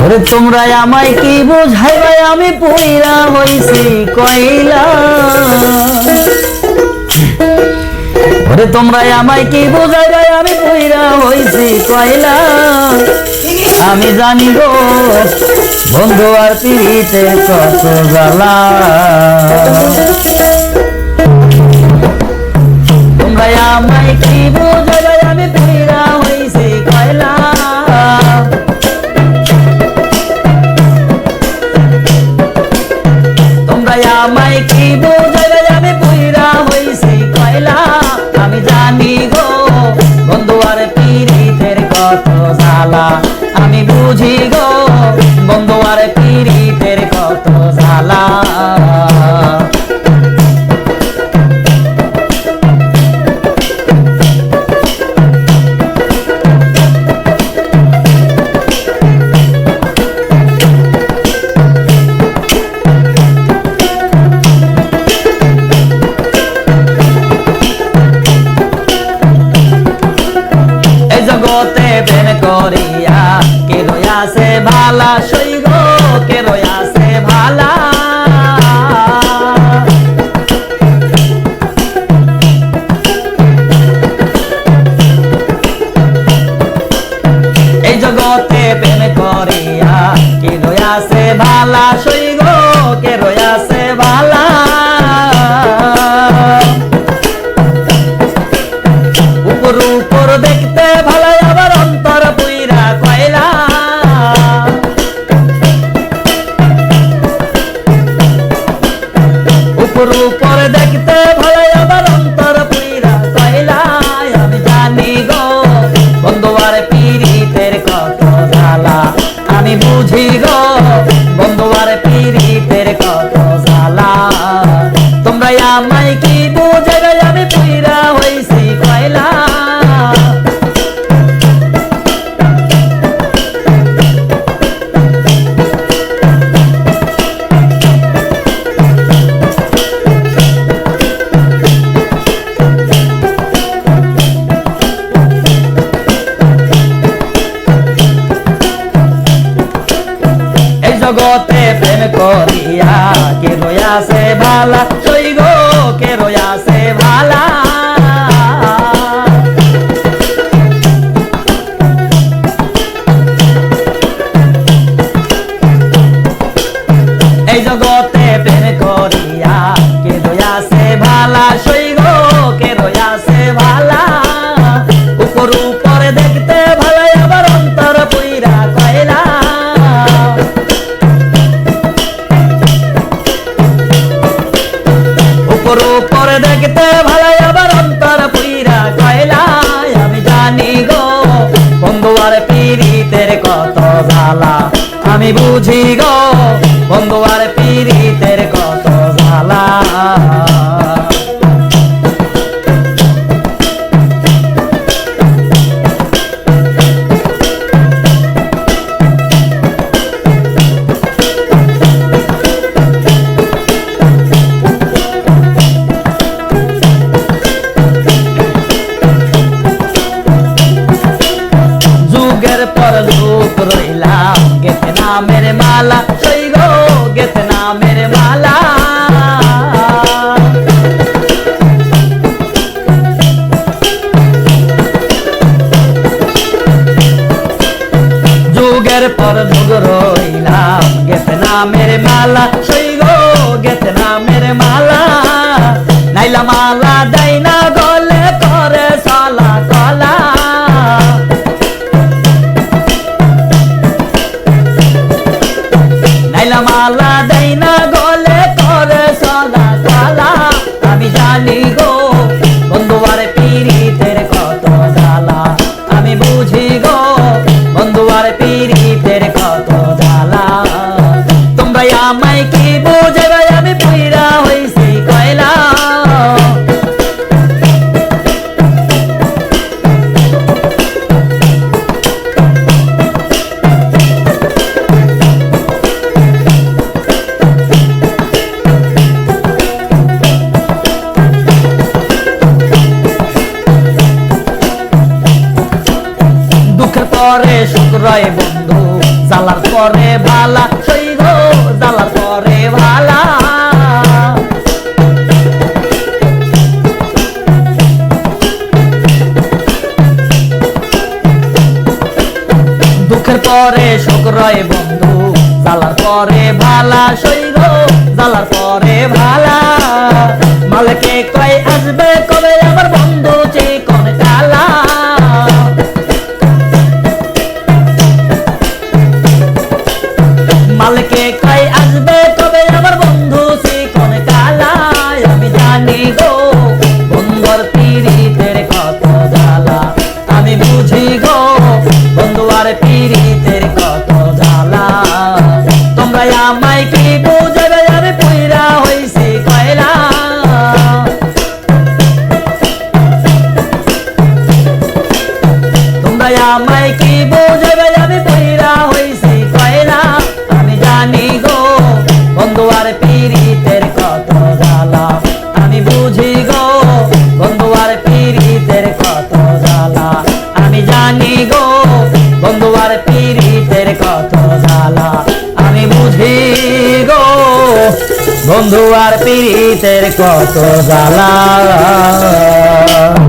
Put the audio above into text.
ওরে তোমরা আমায় কি বুঝাইবে আমি পুইরা হইছি কয়লা। ওরে তোমরা আমায় কি বুঝাইবে আমি পুইরা হইছি কয়লা। আমি জানি গো বন্ধু আর পিড়িতে কত জ্বালা। তোমরা আমায় কি বুঝাইবে আমি পুইরা হইছি কয়লা। আমায় কি বুঝাইবে আমি পুইরা হইছি কয়লা। আমি জানি গো বন্ধু আর পিড়িতের কত জ্বালা। আমি বুঝি গো বন্ধু আর পিড়িতের কত জ্বালা। জগতে প্রেম করিয়া কে রয়াছে ভালা সইগ কে রয়াছে ভালা। এই জগতে প্রেম করিয়া কে রয়াছে ভালা সইগ কে রয়াছে ভালা। উপর উপর দেখতে ভালো আবার অন্তর পুইরা কয়লা। উপর উপর দেখতে ভালো আবার অন্তর পুইরা কয়লা। আমি জানি গো বন্ধু আর পিড়িতের কত জ্বালা। আমি বুঝি গো বন্ধু আর পিড়িতের কত জ্বালা। তোমরা আমায় কি বুঝাইবে আমি পুইরা হইছি কয়লা। জগতে প্রেম করিয়া কে রয়াছে ভালা সইগ কে রয়াছে ভালা। এই জগতে প্রেম করিয়া কে রয়াছে ভালা সইগ কে রয়াছে ভালা। উপর উপর দেখতে ভালো আবার অন্তর পুইরা কয়লা। উপর উপর দেখতে ভালো আবার অন্তর পুইরা কয়লা। আমি জানি গো বন্ধু আর পিড়িতের কত জ্বালা। আমি বুঝি গো বন্ধু আর পিড়িতের কত জ্বালা। যুগের পর যুগ রইলাম গেতে নামের মালা সইগ গেতে নামের মালা। যুগের পর যুগ রইলাম গেতে নামের মালা সইগ গেতে নামের মালা। নাইলা মালা দেয় না গলে করে চলা কলা। নাইলা মালা দেয় না গলে করে চলা কলা। আমি জানি গো বন্ধু আর পিড়িতের কত জ্বালা। আমি বুঝি গো বন্ধু আর পিড়িতের কত জ্বালা। তোমরা আমায় কি বুঝাইবে আমি পুইরা হইছি কয়লা। পরে ভালা সই গো জ্বালার পরে ভালা দুঃখের পরে সুখ রয় বন্ধু জ্বালার পরে ভালা সই গো জ্বালার পরে ভালা মালকে কয় আসবে কবে আমার বন্ধু চিকন কালা মালকে কয় আসবে কবে আমার বন্ধু চিকন কালা আমি জানি গো বন্ধুর পীড়িতের কত জ্বালা আমি বুঝি গো বন্ধু আর পীড়িতের কত জ্বালা তোমরা আমায় কি বুঝাবে আমি পুইরা হইছি কয়লা তোমরা আমায় কি বুঝাবে আমি পুইরা হইছি কয়লা আমি জানি গো বন্ধু আর পীড়িতের কত জ্বালা আমি বুঝি গো বন্ধু আর পীড়িতের কত জ্বালা আমি জানি গো বন্ধু আর পীড়িতের কত জ্বালা আমি বুঝি গো বন্ধু আর পীড়িতের কত জ্বালা